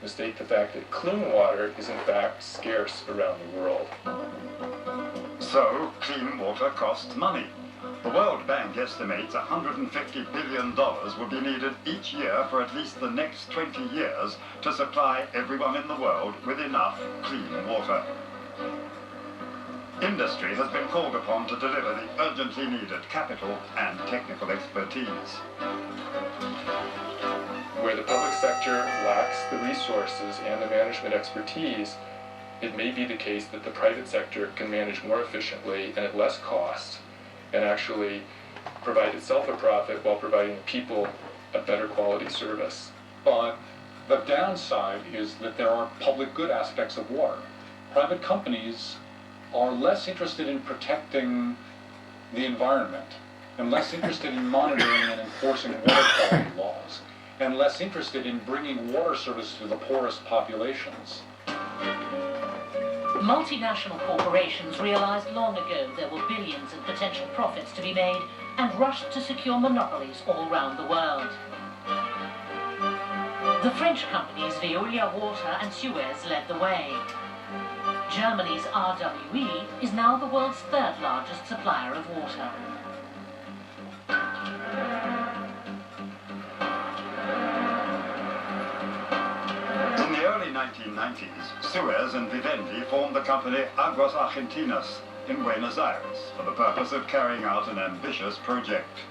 mistake the fact that clean water is in fact scarce around the world. So, clean water costs money. The World Bank estimates $150 billion will be needed each year for at least the next 20 years to supply everyone in the world with enough clean water. Industry has been called upon to deliver the urgently needed capital and technical expertise. Where the public sector lacks the resources and the management expertise, it may be the case that the private sector can manage more efficiently and at less cost, and actually provide itself a profit while providing people a better quality service. But the downside is that there are public good aspects of water. Private companies are less interested in protecting the environment, and less interested in monitoring and enforcing water quality laws, and less interested in bringing water service to the poorest populations. Multinational corporations realized long ago there were billions in potential profits to be made and rushed to secure monopolies all around the world. The French companies Veolia Water and Suez led the way. Germany's RWE is now the world's third largest supplier of water. In the early 1990s, Suez and Vivendi formed the company Aguas Argentinas in Buenos Aires for the purpose of carrying out an ambitious project.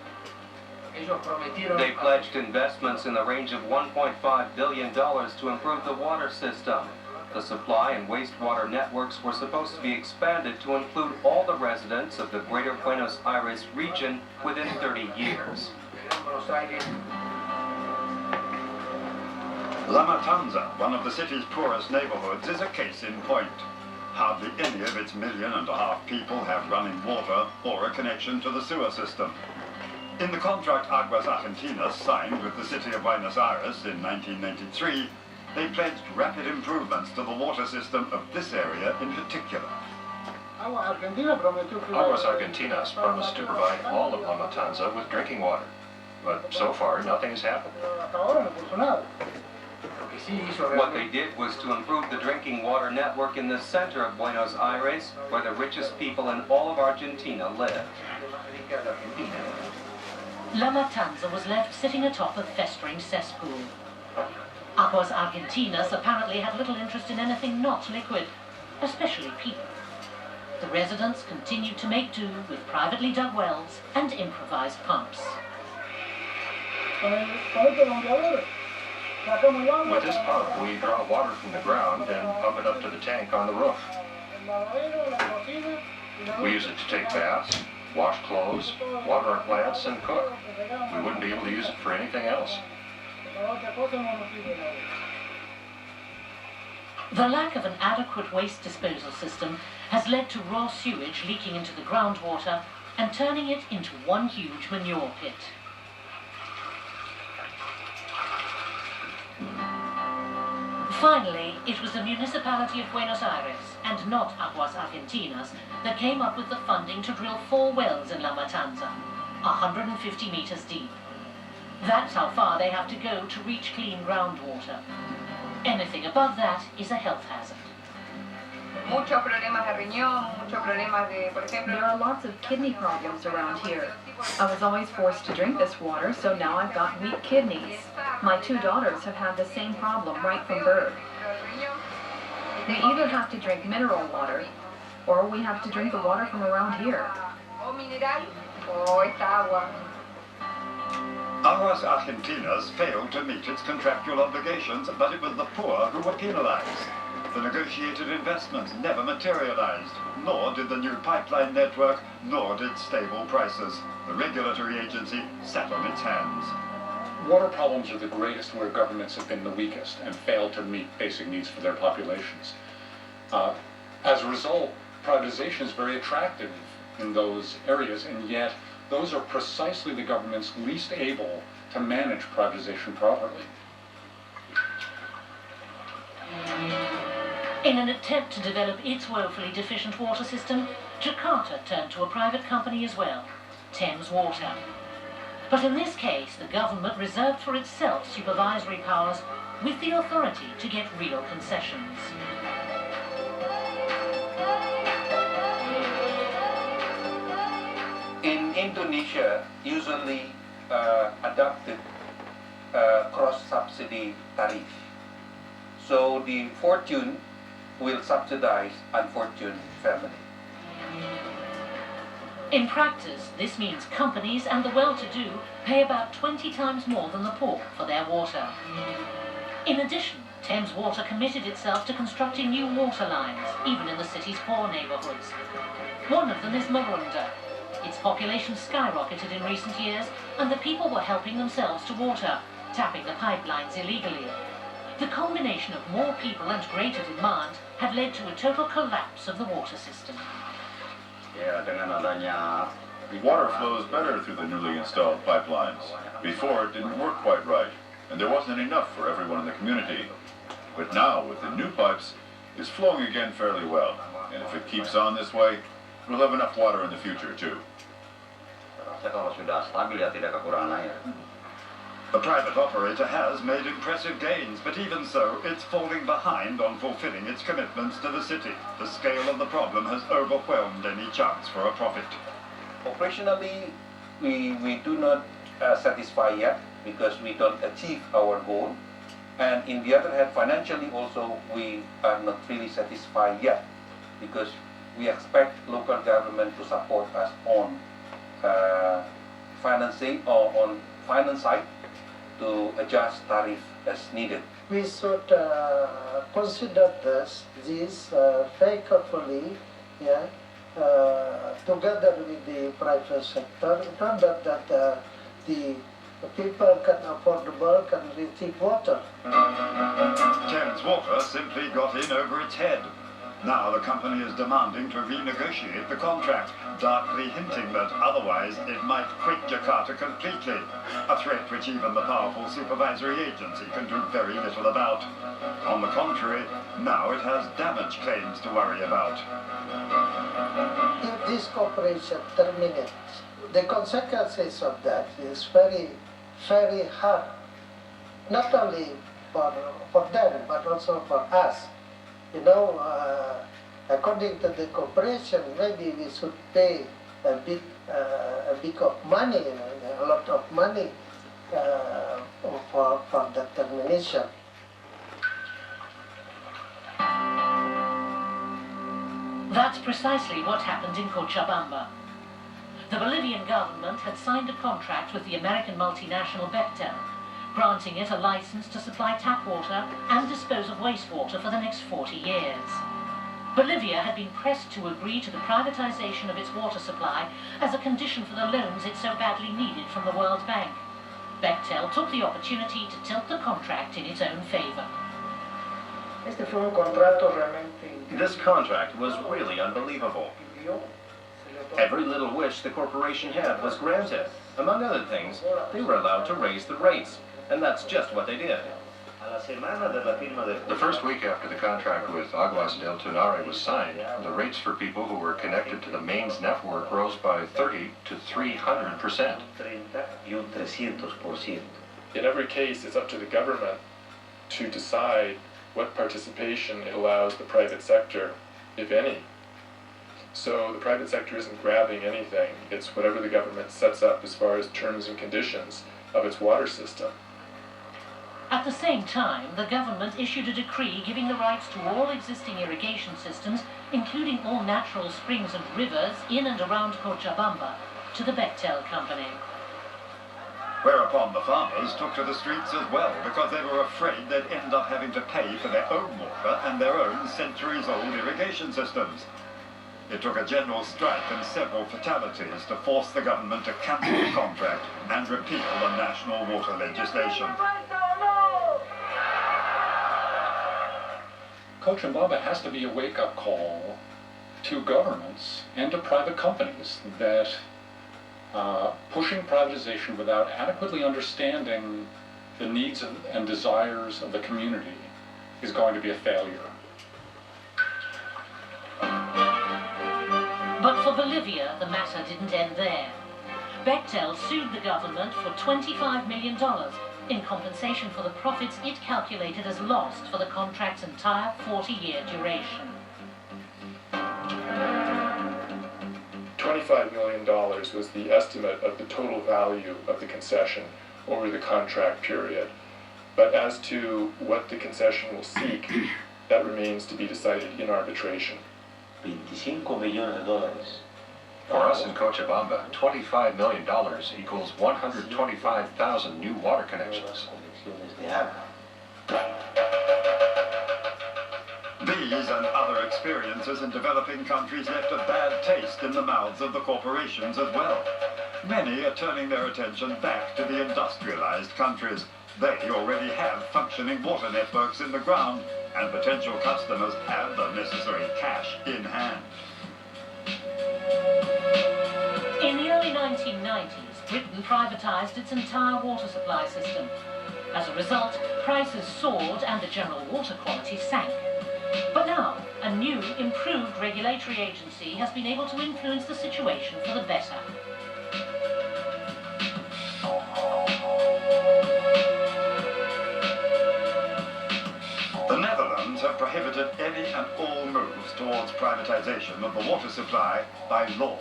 They pledged investments in the range of $1.5 billion to improve the water system. The supply and wastewater networks were supposed to be expanded to include all the residents of the greater Buenos Aires region within 30 years. La Matanza, one of the city's poorest neighborhoods, is a case in point. Hardly any of its 1.5 million people have running water or a connection to the sewer system. In the contract Aguas Argentinas signed with the city of Buenos Aires in 1993, they pledged rapid improvements to the water system of this area in particular. Aguas Argentinas promised to provide all of La Matanza with drinking water, but so far nothing has happened. What they did was to improve the drinking water network in the center of Buenos Aires, where the richest people in all of Argentina live. La Matanza was left sitting atop a festering cesspool. Aguas Argentinas apparently had little interest in anything not liquid, especially people. The residents continued to make do with privately dug wells and improvised pumps. With this pump, we draw water from the ground and pump it up to the tank on the roof. We use it to take baths, wash clothes, water our plants, and cook. We wouldn't be able to use it for anything else. The lack of an adequate waste disposal system has led to raw sewage leaking into the groundwater and turning it into one huge manure pit. Finally, it was the municipality of Buenos Aires, and not Aguas Argentinas, that came up with the funding to drill 4 wells in La Matanza, 150 meters deep. That's how far they have to go to reach clean groundwater. Anything above that is a health hazard. There are lots of kidney problems around here. I was always forced to drink this water, so now I've got weak kidneys. My 2 daughters have had the same problem right from birth. We either have to drink mineral water, or we have to drink the water from around here. Aguas Argentinas failed to meet its contractual obligations, but it was the poor who were penalized. The negotiated investments never materialized, nor did the new pipeline network, nor did stable prices. The regulatory agency sat on its hands. Water problems are the greatest where governments have been the weakest and failed to meet basic needs for their populations. As a result, privatization is very attractive in those areas, and yet those are precisely the governments least able to manage privatization properly. In an attempt to develop its woefully deficient water system, Jakarta turned to a private company as well, Thames Water. But in this case, the government reserved for itself supervisory powers with the authority to get real concessions. In Indonesia, usually adopted cross-subsidy tariff. So the fortune will subsidize unfortunate family. In practice, this means companies and the well-to-do pay about 20 times more than the poor for their water. In addition, Thames Water committed itself to constructing new water lines, even in the city's poor neighbourhoods. One of them is Marunda. Its population skyrocketed in recent years, and the people were helping themselves to water, tapping the pipelines illegally. The combination of more people and greater demand had led to a total collapse of the water system. Water flows better through the newly installed pipelines. Before, it didn't work quite right, and there wasn't enough for everyone in the community. But now, with the new pipes, it's flowing again fairly well. And if it keeps on this way, we'll have enough water in the future, too. The private operator has made impressive gains, but even so, it's falling behind on fulfilling its commitments to the city. The scale of the problem has overwhelmed any chance for a profit. Operationally, we do not satisfy yet because we don't achieve our goal. And in the other hand, financially also, we are not really satisfied yet because we expect local government to support us on financing or on finance side to adjust tariff as needed. We should consider this very carefully, together with the private sector, in order that the people can affordable can receive water. Thames Water simply got in over its head. Now the company is demanding to renegotiate the contract, darkly hinting that otherwise it might quit Jakarta completely, a threat which even the powerful supervisory agency can do very little about. On the contrary, now it has damage claims to worry about. If this cooperation terminates, the consequences of that is very, very hard, not only for them, but also for us. You know, according to the cooperation, maybe we should pay a bit of money, a lot of money for the termination. That's precisely what happened in Cochabamba. The Bolivian government had signed a contract with the American multinational Bechtel, granting it a license to supply tap water and dispose of wastewater for the next 40 years. Bolivia had been pressed to agree to the privatization of its water supply as a condition for the loans it so badly needed from the World Bank. Bechtel took the opportunity to tilt the contract in its own favor. This contract was really unbelievable. Every little wish the corporation had was granted. Among other things, they were allowed to raise the rates. And that's just what they did. The first week after the contract with Aguas del Tunare was signed, the rates for people who were connected to the mains network rose by 30 to 300%. In every case, it's up to the government to decide what participation it allows the private sector, if any. So the private sector isn't grabbing anything. It's whatever the government sets up as far as terms and conditions of its water system. At the same time, the government issued a decree giving the rights to all existing irrigation systems, including all natural springs and rivers in and around Cochabamba, to the Bechtel company. Whereupon the farmers took to the streets as well, because they were afraid they'd end up having to pay for their own water and their own centuries-old irrigation systems. It took a general strike and several fatalities to force the government to cancel the contract and repeal the national water legislation. Cochabamba has to be a wake-up call to governments and to private companies that pushing privatization without adequately understanding the needs and desires of the community is going to be a failure. But for Bolivia, the matter didn't end there. Bechtel sued the government for $25 million in compensation for the profits it calculated as lost for the contract's entire 40-year duration. $25 million was the estimate of the total value of the concession over the contract period. But as to what the concession will seek, that remains to be decided in arbitration. $25 millones. For us in Cochabamba, $25 million equals 125,000 new water connections. These and other experiences in developing countries left a bad taste in the mouths of the corporations as well. Many are turning their attention back to the industrialized countries. They already have functioning water networks in the ground, and potential customers have the necessary cash in hand. In the early 1990s, Britain privatized its entire water supply system. As a result, prices soared and the general water quality sank. But now, a new, improved regulatory agency has been able to influence the situation for the better. The Netherlands have prohibited any and all moves towards privatization of the water supply by law.